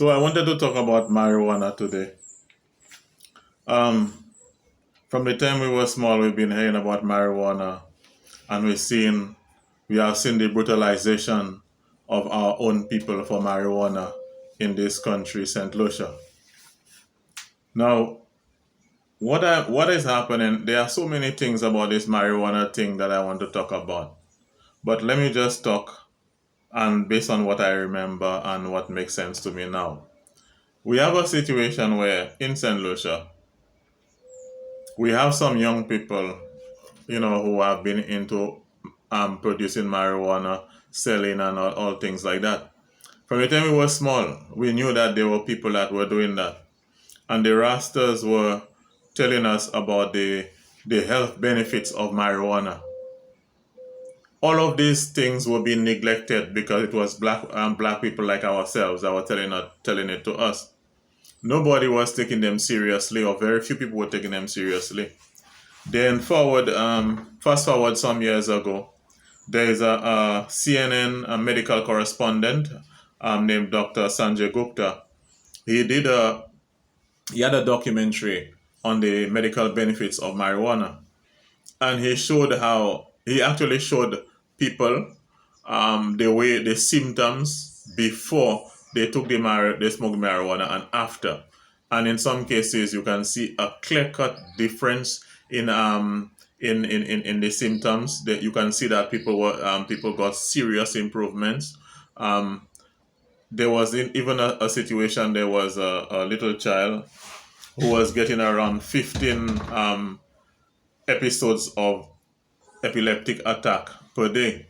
So I wanted to talk about marijuana today. Um, from the time we were small, we've been hearing about marijuana, and we have seen the brutalization of our own people for marijuana in this country, Saint Lucia. Now, what is happening? There are so many things about this marijuana thing that I want to talk about. But let me just talk and based on what I remember and what makes sense to me now. We have a situation where in Saint Lucia, we have some young people who have been into producing marijuana, selling, and all things like that. From the time we were small, we knew that there were people that were doing that. And the Rastas were telling us about the health benefits of marijuana. All of these things were being neglected because it was black people like ourselves that were telling it to us. Nobody was taking them seriously, or very few people were taking them seriously. Then fast forward some years ago, there is a CNN medical correspondent named Dr. Sanjay Gupta. He did a he had a documentary on the medical benefits of marijuana, and he actually showed people the symptoms before they smoked marijuana and after. And in some cases, you can see a clear-cut difference in the symptoms. That you can see that people got serious improvements. Um, there was even a situation. There was a little child who was getting around 15 episodes of epileptic attack per day.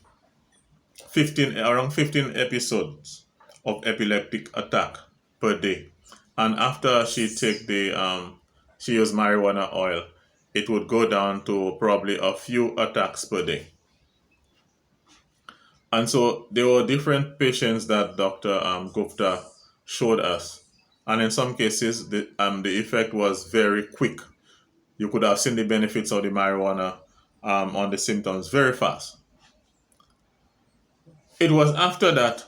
15 episodes of epileptic attack per day. And after she used marijuana oil, it would go down to probably a few attacks per day. And so there were different patients that Dr. Gupta showed us. And in some cases, the effect was very quick. You could have seen the benefits of the marijuana on the symptoms very fast. It was after that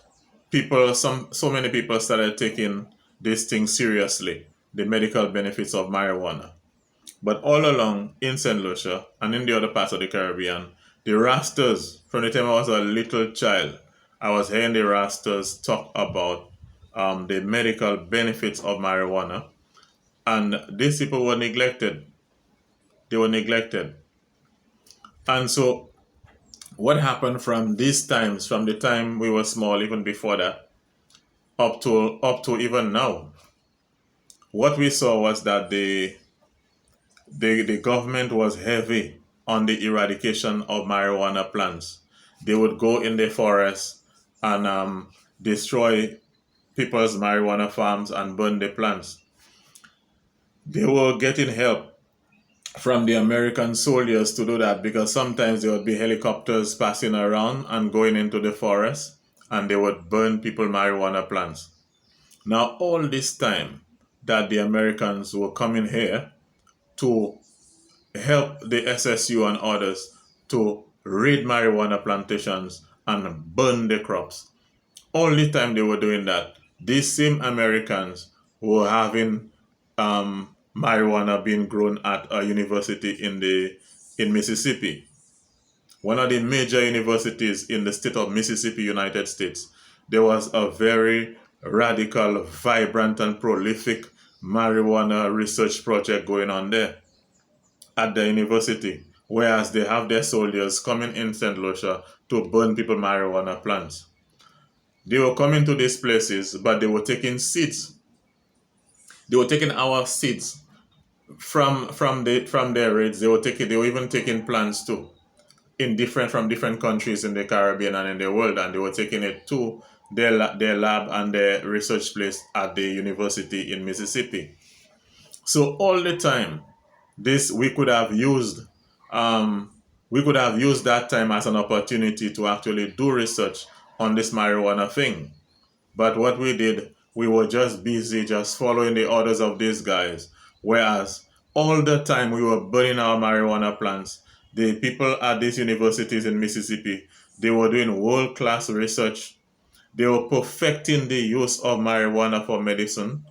so many people started taking this thing seriously, the medical benefits of marijuana. But all along in St. Lucia and in the other parts of the Caribbean, the Rastas, from the time I was a little child, I was hearing the Rastas talk about the medical benefits of marijuana, and these people were neglected. They were neglected. And so what happened from these times, from the time we were small, even before that, up to even now, what we saw was that the government was heavy on the eradication of marijuana plants. They would go in the forest and destroy people's marijuana farms and burn the plants. They were getting help from the American soldiers to do that because sometimes there would be helicopters passing around and going into the forest and they would burn people marijuana plants. Now, all this time that the Americans were coming here to help the SSU and others to raid marijuana plantations and burn the crops, all the time they were doing that, these same Americans were having marijuana being grown at a university in Mississippi, one of the major universities in the state of Mississippi, United States. There was a very radical, vibrant, and prolific marijuana research project going on there at the university, whereas they have their soldiers coming in St. Lucia to burn people marijuana plants. They were coming to these places, but they were taking seeds. They were taking our seeds from their raids. They were even taking plants too from different countries in the Caribbean and in the world, and they were taking it to their lab and their research place at the university in Mississippi. So all the time, this we could have used that time as an opportunity to actually do research on this marijuana thing. But what we did, we were just busy just following the orders of these guys. Whereas all the time we were burning our marijuana plants, the people at these universities in Mississippi, they were doing world-class research. They were perfecting the use of marijuana for medicine,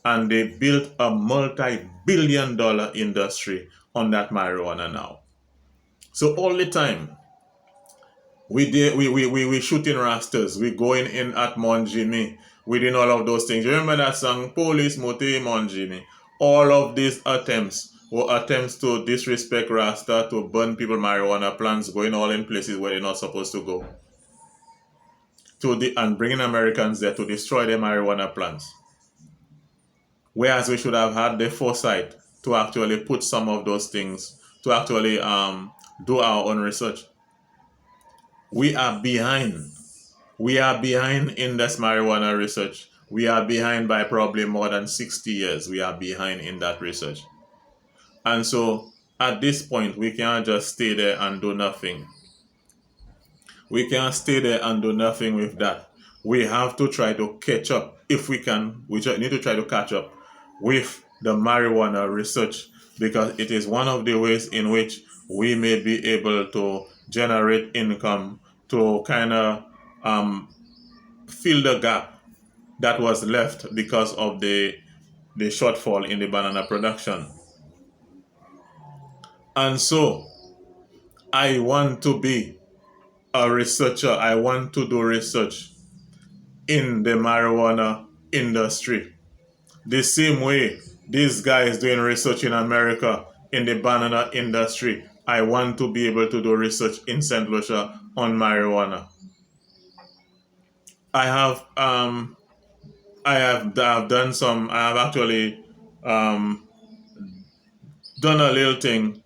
and they built a multi-billion-dollar industry on that marijuana now. So all the time, we shooting rastas, we going in at Mount Jimmy, we doing all of those things. You remember that song, Police Mote Mount Jimmy? All of these attempts were attempts to disrespect Rasta, to burn people marijuana plants, going all in places where they're not supposed to go, and bringing Americans there to destroy their marijuana plants. Whereas we should have had the foresight to actually put some of those things, to actually do our own research. We are behind. We are behind in this marijuana research. We are behind by probably more than 60 years. We are behind in that research. And so at this point, we can't just stay there and do nothing. We can't stay there and do nothing with that. We have to try to catch up if we can. We need to try to catch up with the marijuana research, because it is one of the ways in which we may be able to generate income to kind of fill the gap that was left because of the shortfall in the banana production. And so I want to be a researcher. I want to do research in the marijuana industry. The same way this guy is doing research in America in the banana industry, I want to be able to do research in St. Lucia on marijuana. I have I've done some. I have actually um, done a little thing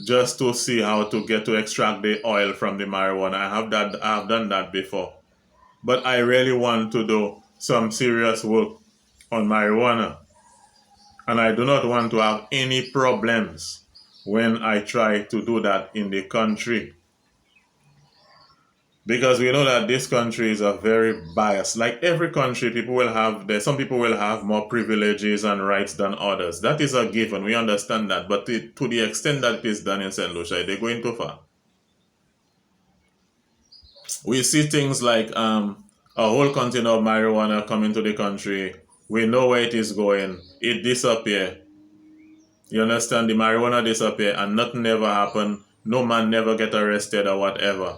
just to see how to get to extract the oil from the marijuana. I have done that before. But I really want to do some serious work on marijuana. And I do not want to have any problems when I try to do that in the country. Because we know that this country is a very biased. Like every country, some people will have more privileges and rights than others. That is a given. We understand that. But to the extent that it is done in St. Lucia, they're going too far. We see things like a whole container of marijuana coming to the country. We know where it is going. It disappear. You understand? The marijuana disappear and nothing ever happen. No man never get arrested or whatever.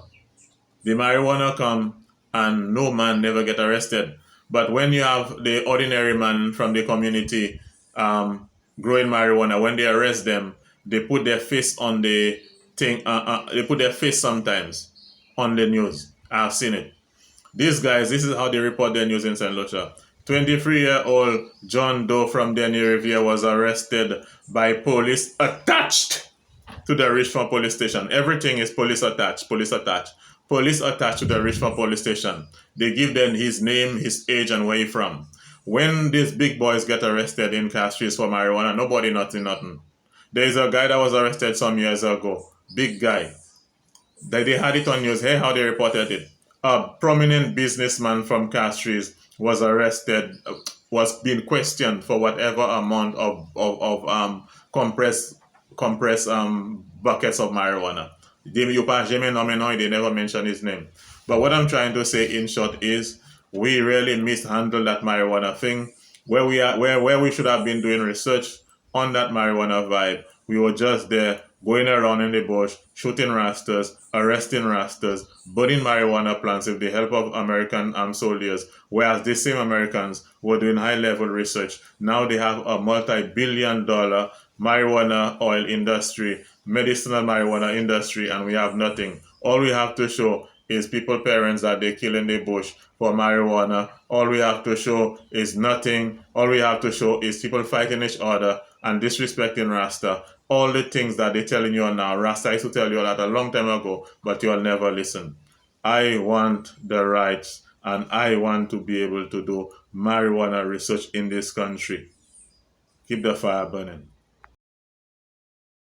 The marijuana come and no man never get arrested. But when you have the ordinary man from the community growing marijuana, when they arrest them, they put their face on the thing. They put their face sometimes on the news. I've seen it. These guys, this is how they report their news in St. Lucia. 23-year-old John Doe from Denny Riviera was arrested by police attached to the Richmond police station. Everything is police attached, police attached. Police attached to the Richmond police station. They give them his name, his age, and where he from. When these big boys get arrested in Castries for marijuana, nobody nothing. There is a guy that was arrested some years ago. Big guy. They had it on news. Hey, how they reported it. A prominent businessman from Castries was arrested, was being questioned for whatever amount of compressed buckets of marijuana. They never mention his name. But what I'm trying to say in short is we really mishandled that marijuana thing. Where we should have been doing research on that marijuana vibe, we were just there going around in the bush, shooting rastas, arresting rastas, burning marijuana plants with the help of American soldiers, whereas these same Americans were doing high-level research. Now they have a multi-billion-dollar marijuana oil industry, medicinal marijuana industry, and we have nothing. All we have to show is people, parents that they kill in the bush for marijuana. All we have to show is nothing. All we have to show is people fighting each other and disrespecting Rasta. All the things that they're telling you now, Rasta used to tell you that a long time ago, but you'll never listen. I want the rights and I want to be able to do marijuana research in this country. Keep the fire burning.